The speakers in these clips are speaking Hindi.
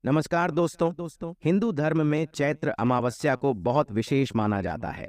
नमस्कार दोस्तों। हिंदू धर्म में चैत्र अमावस्या को बहुत विशेष माना जाता है।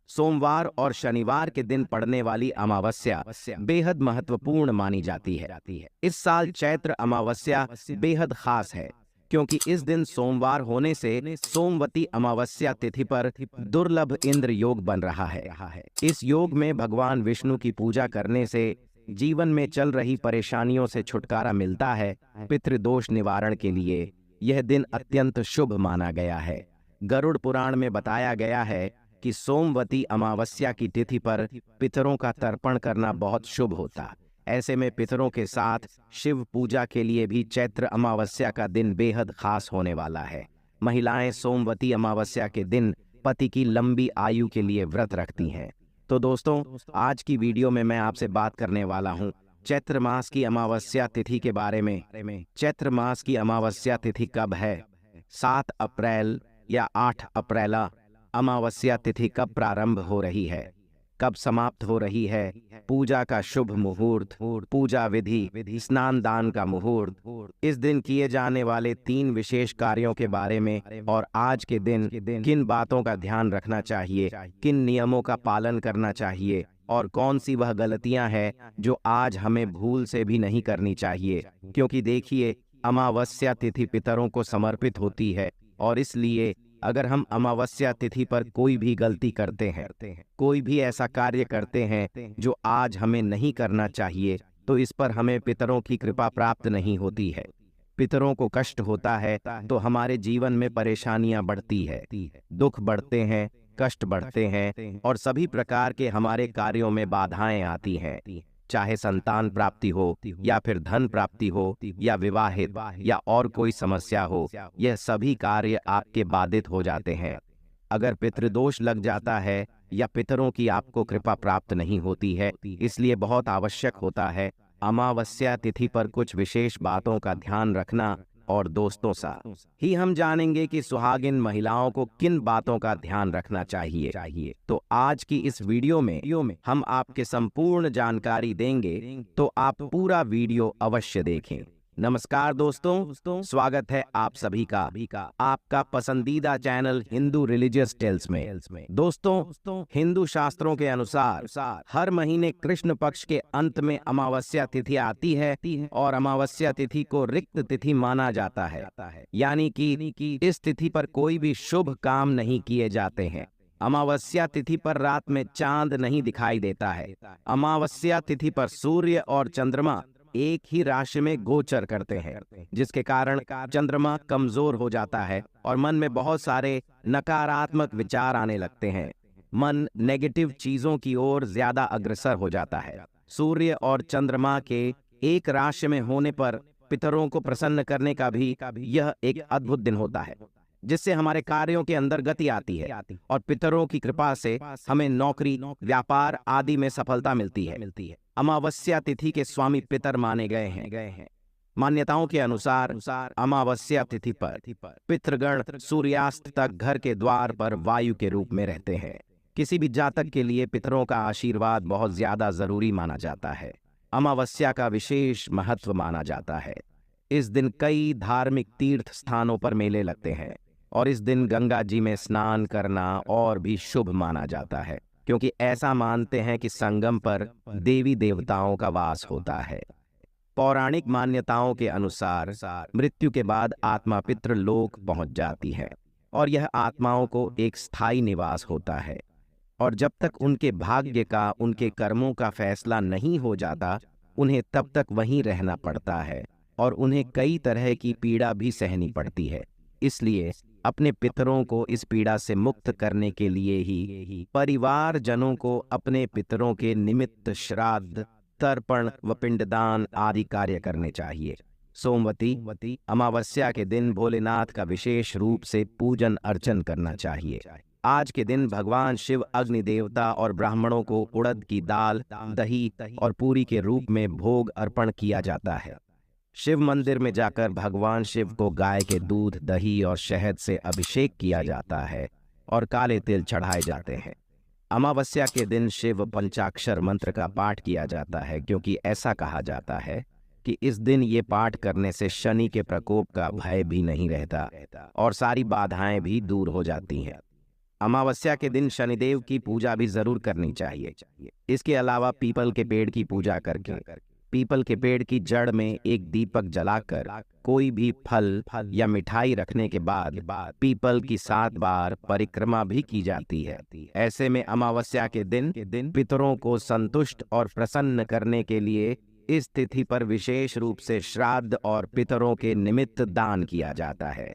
सोमवार और शनिवार के दिन पड़ने वाली अमावस्या बेहद महत्वपूर्ण मानी जाती है। इस साल चैत्र अमावस्या बेहद खास है क्योंकि इस दिन सोमवार होने से सोमवती अमावस्या तिथि पर दुर्लभ इंद्र योग बन रहा है। इस योग में भगवान विष्णु की पूजा करने से जीवन में चल रही परेशानियों से छुटकारा मिलता है। पितृदोष निवारण के लिए यह दिन अत्यंत शुभ माना गया है। गरुड़ पुराण में बताया गया है कि सोमवती अमावस्या की तिथि पर पितरों का तर्पण करना बहुत शुभ होता। ऐसे में पितरों के साथ शिव पूजा के लिए भी चैत्र अमावस्या का दिन बेहद खास होने वाला है। महिलाएं सोमवती अमावस्या के दिन पति की लंबी आयु के लिए व्रत रखती हैं। तो दोस्तों, आज की वीडियो में मैं आपसे बात करने वाला हूं चैत्र मास की अमावस्या तिथि के बारे में। चैत्र मास की अमावस्या तिथि कब है? 7 अप्रैल या 8 अप्रैल अमावस्या तिथि कब प्रारंभ हो रही है, कब समाप्त हो रही है? पूजा का शुभ मुहूर्त, पूजा विधि, स्नान दान का मुहूर्त, इस दिन किए जाने वाले 3 विशेष कार्यों के बारे में और आज के दिन किन बातों का ध्यान रखना चाहिए, किन नियमों का पालन करना चाहिए और कौन सी वह गलतियां हैं जो आज हमें भूल से भी नहीं करनी चाहिए। क्योंकि देखिए, अमावस्या तिथि पितरों को समर्पित होती है और इसलिए अगर हम अमावस्या तिथि पर कोई भी गलती करते हैं, कोई भी ऐसा कार्य करते हैं जो आज हमें नहीं करना चाहिए, तो इस पर हमें पितरों की कृपा प्राप्त नहीं होती है। पितरों को कष्ट होता है तो हमारे जीवन में परेशानियां बढ़ती है, दुख बढ़ते हैं, कष्ट बढ़ते हैं और सभी प्रकार के हमारे कार्यों में बाधाएं आती हैं। चाहे संतान प्राप्ति हो या फिर धन प्राप्ति हो या विवाहित या और कोई समस्या हो, यह सभी कार्य आपके बाधित हो जाते हैं। अगर पितृदोष लग जाता है या पितरों की आपको कृपा प्राप्त नहीं होती है, इसलिए बहुत आवश्यक होता है अमावस्या तिथि पर कुछ विशेष बातों का ध्यान रखना। और दोस्तों साथ ही हम जानेंगे कि सुहागिन महिलाओं को किन बातों का ध्यान रखना चाहिए। तो आज की इस वीडियो में हम आपके संपूर्ण जानकारी देंगे, तो आप पूरा वीडियो अवश्य देखें। नमस्कार दोस्तों, स्वागत है आप सभी का आपका पसंदीदा चैनल हिंदू रिलीजियस टेल्स में। दोस्तों, हिंदू शास्त्रों के अनुसार हर महीने कृष्ण पक्ष के अंत में अमावस्या तिथि आती है और अमावस्या तिथि को रिक्त तिथि माना जाता है। यानी कि इस तिथि पर कोई भी शुभ काम नहीं किए जाते हैं। अमावस्या तिथि पर रात में चांद नहीं दिखाई देता है। अमावस्या तिथि पर सूर्य और चंद्रमा एक ही राशि में गोचर करते हैं, जिसके कारण चंद्रमा कमजोर हो जाता है और मन में बहुत सारे नकारात्मक विचार आने लगते हैं। मन नेगेटिव चीजों की ओर ज्यादा अग्रसर हो जाता है। सूर्य और चंद्रमा के एक राशि में होने पर पितरों को प्रसन्न करने का भी यह एक अद्भुत दिन होता है, जिससे हमारे कार्यों के अंदर गति आती है और पितरों की कृपा से हमें नौकरी, व्यापार आदि में सफलता मिलती है। अमावस्या तिथि के स्वामी पितर माने गए हैं। मान्यताओं के अनुसार अमावस्या तिथि पर पितृगण सूर्यास्त तक घर के द्वार पर वायु के रूप में रहते हैं। किसी भी जातक के लिए पितरों का आशीर्वाद बहुत ज्यादा जरूरी माना जाता है। अमावस्या का विशेष महत्व माना जाता है। इस दिन कई धार्मिक तीर्थ स्थानों पर मेले लगते हैं और इस दिन गंगा जी में स्नान करना और भी शुभ माना जाता है, क्योंकि ऐसा मानते हैं कि संगम पर देवी देवताओं का वास होता है। पौराणिक मान्यताओं के अनुसार मृत्यु के बाद आत्मा पितृलोक पहुंच जाती है और यह आत्माओं को एक स्थायी निवास होता है। और जब तक उनके भाग्य का, उनके कर्मों का फैसला नहीं हो जाता, उन्हें तब तक वहीं रहना पड़ता है और उन्हें कई तरह की पीड़ा भी सहनी पड़ती है। इसलिए अपने पितरों को इस पीड़ा से मुक्त करने के लिए ही परिवार जनों को अपने पितरों के निमित्त श्राद्ध, तर्पण व पिंडदान आदि कार्य करने चाहिए। सोमवती अमावस्या के दिन भोलेनाथ का विशेष रूप से पूजन अर्चन करना चाहिए। आज के दिन भगवान शिव, अग्नि देवता और ब्राह्मणों को उड़द की दाल, दही और पूरी के रूप में भोग अर्पण किया जाता है। शिव मंदिर में जाकर भगवान शिव को गाय के दूध, दही और शहद से अभिषेक किया जाता है और काले तिल चढ़ाए जाते हैं। अमावस्या के दिन शिव पंचाक्षर मंत्र का पाठ किया जाता है, क्योंकि ऐसा कहा जाता है कि इस दिन ये पाठ करने से शनि के प्रकोप का भय भी नहीं रहता और सारी बाधाएं भी दूर हो जाती हैं। अमावस्या के दिन शनिदेव की पूजा भी जरूर करनी चाहिए। इसके अलावा पीपल के पेड़ की पूजा करके पीपल के पेड़ की जड़ में एक दीपक जलाकर कोई भी फल या मिठाई रखने के बाद पीपल की 7 बार परिक्रमा भी की जाती है। ऐसे में अमावस्या के दिन पितरों को संतुष्ट और प्रसन्न करने के लिए इस तिथि पर विशेष रूप से श्राद्ध और पितरों के निमित्त दान किया जाता है।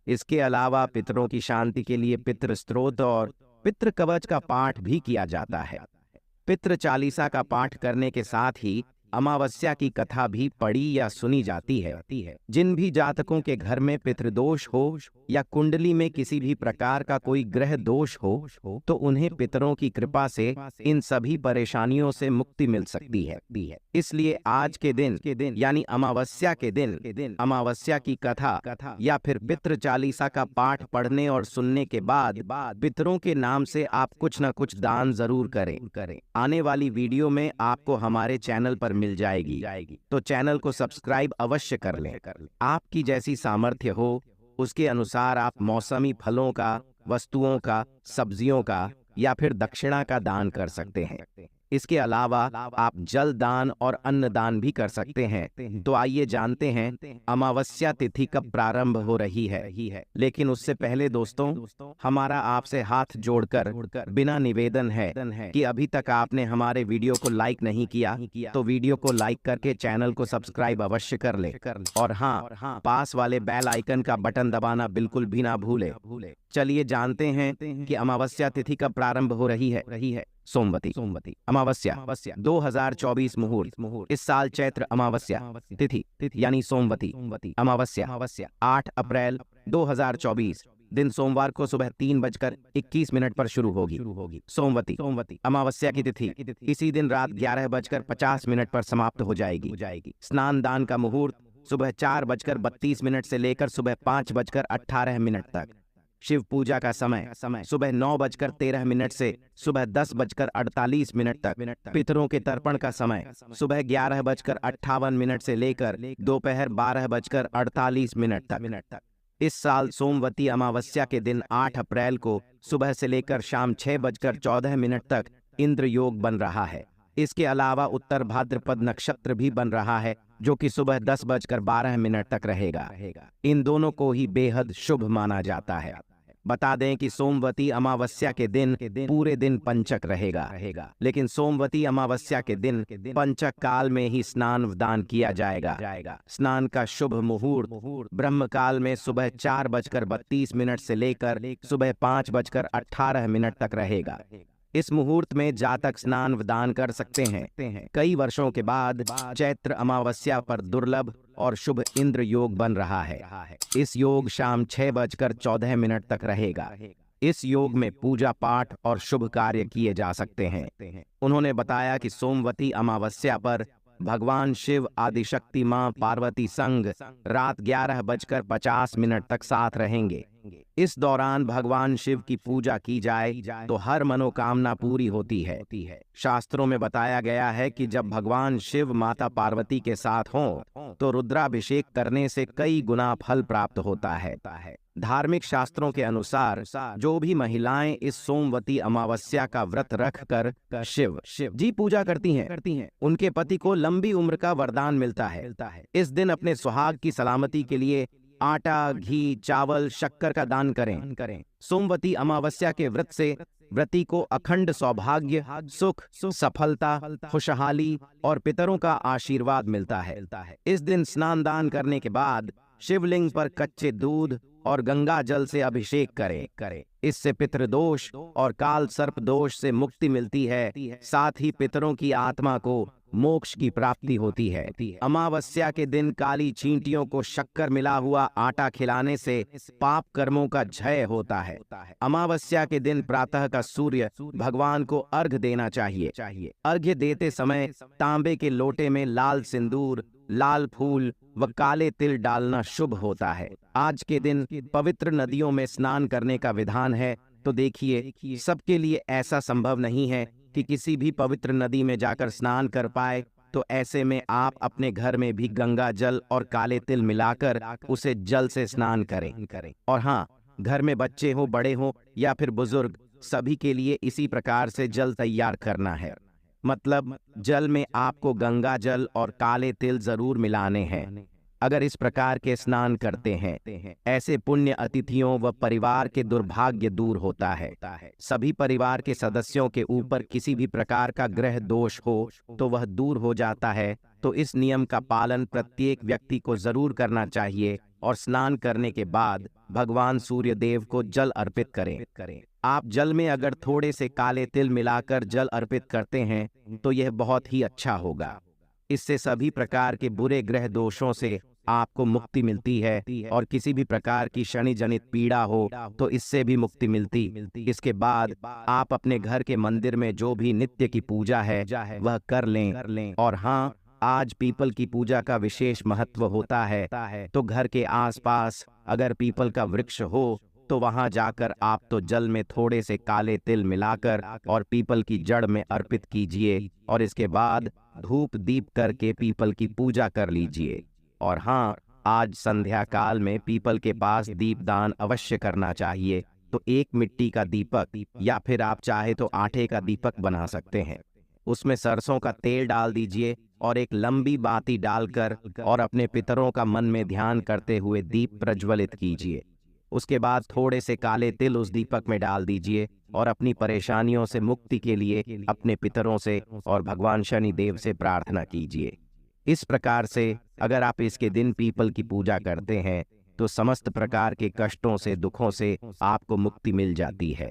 इसके अलावा पितरों की शांति के लिए पितृ स्तोत्र और पितृ कवच का पाठ भी किया जाता है। पितृ चालीसा का पाठ करने के साथ ही अमावस्या की कथा भी पढ़ी या सुनी जाती है। जिन भी जातकों के घर में पितृदोष हो या कुंडली में किसी भी प्रकार का कोई ग्रह दोष हो तो उन्हें पितरों की कृपा से इन सभी परेशानियों से मुक्ति मिल सकती है। इसलिए आज के दिन यानी अमावस्या के दिन अमावस्या की कथा या फिर पितृ चालीसा का पाठ पढ़ने और सुनने के बाद पितरों के नाम से आप कुछ न कुछ दान जरूर करें। आने वाली वीडियो में आपको हमारे चैनल पर मिल जाएगी, तो चैनल को सब्सक्राइब अवश्य कर लें। आपकी जैसी सामर्थ्य हो उसके अनुसार आप मौसमी फलों का, वस्तुओं का, सब्जियों का या फिर दक्षिणा का दान कर सकते हैं। इसके अलावा आप जल दान और अन्न दान भी कर सकते हैं। तो आइए जानते हैं अमावस्या तिथि कब प्रारंभ हो रही है। लेकिन उससे पहले दोस्तों, हमारा आपसे हाथ जोड़कर बिना निवेदन है कि अभी तक आपने हमारे वीडियो को लाइक नहीं किया तो वीडियो को लाइक करके चैनल को सब्सक्राइब अवश्य कर ले और हाँ, पास वाले बेल आइकन का बटन दबाना बिल्कुल भी ना भूले। चलिए जानते हैं कि अमावस्या तिथि कब प्रारंभ हो रही है। सोमवती अमावस्या 2024 मुहूर्त। इस साल चैत्र अमावस्या तिथि यानी सोमवती अमावस्या 8 अप्रैल 2024 दिन सोमवार को सुबह 3:21 पर शुरू होगी। सोमवती अमावस्या की तिथि इसी दिन रात 11:50 पर समाप्त हो जाएगी। स्नान दान का मुहूर्त सुबह 4:32 से लेकर सुबह 5:18 तक। शिव पूजा का समय सुबह 9:13 से सुबह 10:48 तक। पितरों के तर्पण का समय सुबह 11:58 से लेकर दोपहर 12:48 तक। इस साल सोमवती अमावस्या के दिन 8 अप्रैल को सुबह से लेकर शाम 6:14 तक इंद्र योग बन रहा है। इसके अलावा उत्तर भाद्रपद नक्षत्र भी बन रहा है जो कि सुबह 10:12 तक रहेगा। इन दोनों को ही बेहद शुभ माना जाता है। बता दें कि सोमवती अमावस्या के दिन पूरे दिन पंचक रहेगा, लेकिन सोमवती अमावस्या के दिन पंचक काल में ही स्नान दान किया जाएगा। स्नान का शुभ मुहूर्त ब्रह्म काल में सुबह 4:32 से लेकर सुबह 5:18 तक रहेगा। इस मुहूर्त में जातक स्नान दान कर सकते हैं। कई वर्षों के बाद चैत्र अमावस्या पर दुर्लभ और शुभ इंद्र योग बन रहा है। इस योग शाम 6:14 तक रहेगा। इस योग में पूजा पाठ और शुभ कार्य किए जा सकते हैं। उन्होंने बताया कि सोमवती अमावस्या पर भगवान शिव आदिशक्ति मां पार्वती संग रात 11:50 तक साथ रहेंगे। इस दौरान भगवान शिव की पूजा की जाए तो हर मनोकामना पूरी होती है। शास्त्रों में बताया गया है कि जब भगवान शिव माता पार्वती के साथ हों तो रुद्राभिषेक करने से कई गुना फल प्राप्त होता है। धार्मिक शास्त्रों के अनुसार जो भी महिलाएं इस सोमवती अमावस्या का व्रत रख कर शिव जी पूजा करती हैं, उनके पति को लंबी उम्र का वरदान मिलता है। इस दिन अपने सुहाग की सलामती के लिए आटा, घी, चावल, शक्कर का दान करें। सोमवती अमावस्या के व्रत से व्रती को अखंड सौभाग्य, सुख, सफलता, खुशहाली और पितरों का आशीर्वाद मिलता है। इस दिन स्नान दान करने के बाद शिवलिंग पर कच्चे दूध और गंगा जल से अभिषेक करें। इससे पितृदोष और काल सर्प दोष से मुक्ति मिलती है। साथ ही पितरों की आत्मा को मोक्ष की प्राप्ति होती है। अमावस्या के दिन काली चींटियों को शक्कर मिला हुआ आटा खिलाने से पाप कर्मों का क्षय होता है। अमावस्या के दिन प्रातः का सूर्य भगवान को अर्घ्य देना चाहिए। अर्घ्य देते समय तांबे के लोटे में लाल सिंदूर, लाल फूल व काले तिल डालना शुभ होता है। आज के दिन पवित्र नदियों में स्नान करने का विधान है। तो देखिए, सबके लिए ऐसा संभव नहीं है कि किसी भी पवित्र नदी में जाकर स्नान कर पाए। तो ऐसे में आप अपने घर में भी गंगा जल और काले तिल मिलाकर उसे जल से स्नान करें। और हाँ, घर में बच्चे हो, बड़े हो या फिर बुजुर्ग, सभी के लिए इसी प्रकार से जल तैयार करना है। मतलब जल में आपको गंगा जल और काले तिल जरूर मिलाने हैं। अगर इस प्रकार के स्नान करते हैं, ऐसे पुण्य अतिथियों व परिवार के दुर्भाग्य दूर होता है। सभी परिवार के सदस्यों के ऊपर किसी भी प्रकार का ग्रह दोष हो तो वह दूर हो जाता है। तो इस नियम का पालन प्रत्येक व्यक्ति को जरूर करना चाहिए और स्नान करने के बाद भगवान सूर्य देव को जल अर्पित करें। आप जल में अगर थोड़े से काले तिल मिलाकर जल अर्पित करते हैं तो यह बहुत ही अच्छा होगा। इससे सभी प्रकार के बुरे ग्रह दोषों से आपको मुक्ति मिलती है और किसी भी प्रकार की शनि जनित पीड़ा हो तो इससे भी मुक्ति मिलती। इसके बाद आप अपने घर के मंदिर में जो भी नित्य की पूजा है वह कर लें। और हाँ, आज पीपल की पूजा का विशेष महत्व होता है, तो घर के आसपास अगर पीपल का वृक्ष हो तो वहां जाकर आप तो जल में थोड़े से काले तिल मिलाकर और पीपल की जड़ में अर्पित कीजिए और इसके बाद धूप दीप करके पीपल की पूजा कर लीजिए। और हाँ, आज संध्या काल में पीपल के पास दीपदान अवश्य करना चाहिए। तो एक मिट्टी का दीपक या फिर आप चाहे तो आटे का दीपक बना सकते हैं। उसमें सरसों का तेल डाल दीजिए और एक लंबी बाती डालकर और अपने पितरों का मन में ध्यान करते हुए दीप प्रज्वलित कीजिए। उसके बाद थोड़े से काले तिल उस दीपक में डाल दीजिए और अपनी परेशानियों से मुक्ति के लिए अपने पितरों से और भगवान शनि देव से प्रार्थना कीजिए। इस प्रकार से अगर आप इसके दिन पीपल की पूजा करते हैं तो समस्त प्रकार के कष्टों से, दुखों से आपको मुक्ति मिल जाती है।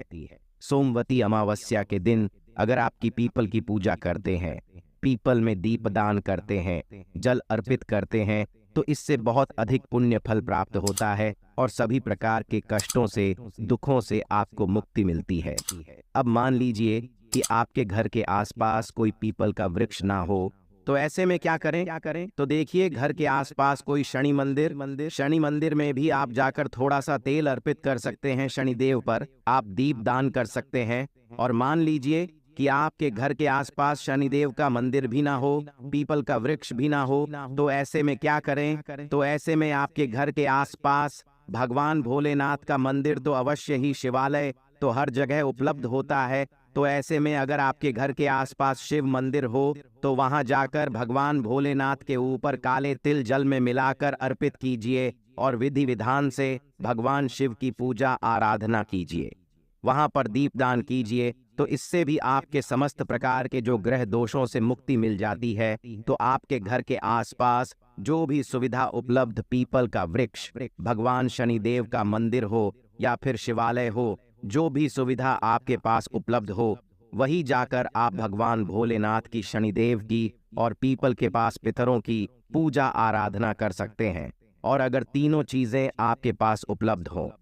सोमवती अमावस्या के दिन अगर आपकी पीपल की पूजा करते हैं, पीपल में दीपदान करते हैं, जल अर्पित करते हैं तो इससे बहुत अधिक पुण्य फल प्राप्त होता है और सभी प्रकार के कष्टों से, दुखों से आपको मुक्ति मिलती है। अब मान लीजिए कि आपके घर के आसपास कोई पीपल का वृक्ष ना हो, तो ऐसे में क्या करें? तो देखिए, घर के आसपास कोई शनि मंदिर में भी आप जाकर थोड़ा सा तेल अर्पित कर सकते हैं शनि देव पर। आप दीप दान कर सकते हैं। और मान लीजिए कि आपके घर के आसपास शनिदेव का मंदिर भी ना हो, पीपल का वृक्ष भी ना हो, तो ऐसे में क्या करें? तो ऐसे में आपके घर के आसपास भगवान भोलेनाथ का मंदिर तो अवश्य ही, शिवालय तो हर जगह उपलब्ध होता है। तो ऐसे में अगर आपके घर के आसपास शिव मंदिर हो तो वहां जाकर भगवान भोलेनाथ के ऊपर काले तिल जल में मिलाकर अर्पित कीजिए और विधि विधान से भगवान शिव की पूजा आराधना कीजिए। वहां पर दीपदान कीजिए तो इससे भी आपके समस्त प्रकार के जो ग्रह दोषों से मुक्ति मिल जाती है। तो आपके घर के आसपास जो भी सुविधा उपलब्ध, पीपल का वृक्ष, भगवान शनिदेव का मंदिर हो या फिर शिवालय हो, जो भी सुविधा आपके पास उपलब्ध हो, वही जाकर आप भगवान भोलेनाथ की, शनिदेव की और पीपल के पास पितरों की पूजा आराधना कर सकते हैं। और अगर तीनों चीजें आपके पास उपलब्ध हो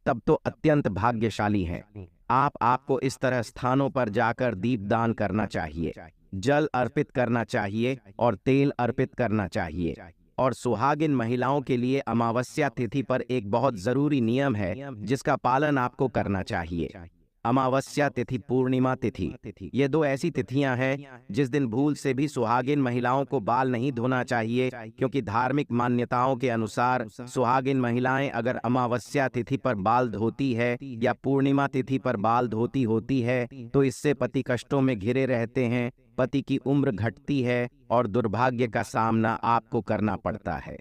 तब तो अत्यंत भाग्यशाली हैं। आपको इस तरह स्थानों पर जाकर दीपदान करना चाहिए, जल अर्पित करना चाहिए और तेल अर्पित करना चाहिए। और सुहागिन महिलाओं के लिए अमावस्या तिथि पर एक बहुत जरूरी नियम है जिसका पालन आपको करना चाहिए। अमावस्या तिथि, पूर्णिमा तिथि, ये दो ऐसी तिथियां हैं जिस दिन भूल से भी सुहागिन महिलाओं को बाल नहीं धोना चाहिए, क्योंकि धार्मिक मान्यताओं के अनुसार सुहागिन महिलाएं अगर अमावस्या तिथि पर बाल धोती है या पूर्णिमा तिथि पर बाल धोती होती है तो इससे पति कष्टों में घिरे रहते हैं, पति की उम्र घटती है और दुर्भाग्य का सामना आपको करना पड़ता है।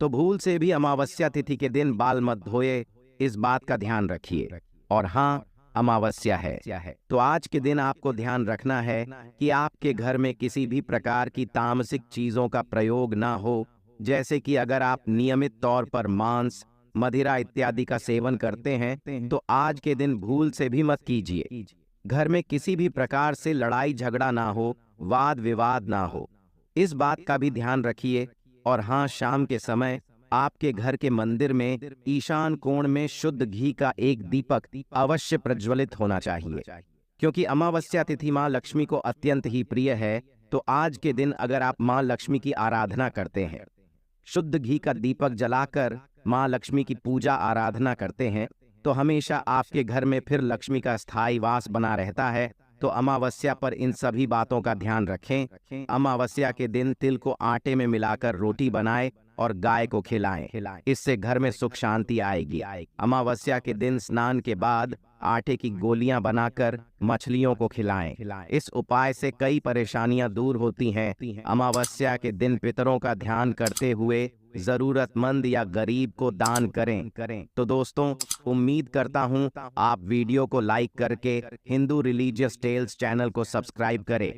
तो भूल से भी अमावस्या तिथि के दिन बाल मत धोए, इस बात का ध्यान रखिए। और हाँ, अमावस्या है तो आज के दिन आपको ध्यान रखना है कि आपके घर में किसी भी प्रकार की तामसिक चीजों का प्रयोग ना हो। जैसे कि अगर आप नियमित तौर पर मांस, मदिरा इत्यादि का सेवन करते हैं तो आज के दिन भूल से भी मत कीजिए। घर में किसी भी प्रकार से लड़ाई झगड़ा ना हो, वाद विवाद ना हो, इस बात का भी ध्यान रखिए। और हाँ, शाम के समय आपके घर के मंदिर में ईशान कोण में शुद्ध घी का एक दीपक अवश्य प्रज्वलित होना चाहिए, क्योंकि अमावस्या तिथि माँ लक्ष्मी को अत्यंत ही प्रिय है। तो आज के दिन अगर आप माँ लक्ष्मी की आराधना करते हैं, शुद्ध घी का दीपक जलाकर माँ लक्ष्मी की पूजा आराधना करते हैं, तो हमेशा आपके घर में फिर लक्ष्मी का स्थायी वास बना रहता है तो अमावस्या पर इन सभी बातों का ध्यान रखें। अमावस्या के दिन तिल को आटे में मिलाकर रोटी बनाएं और गाय को खिलाएं। इससे घर में सुख शांति आएगी। अमावस्या के दिन स्नान के बाद आटे की गोलियां बनाकर मछलियों को खिलाएं। इस उपाय से कई परेशानियां दूर होती हैं। अमावस्या के दिन पितरों का ध्यान करते हुए जरूरतमंद या गरीब को दान करें। तो दोस्तों, उम्मीद करता हूं आप वीडियो को लाइक करके हिंदू रिलीजियस टेल्स चैनल को सब्सक्राइब करें।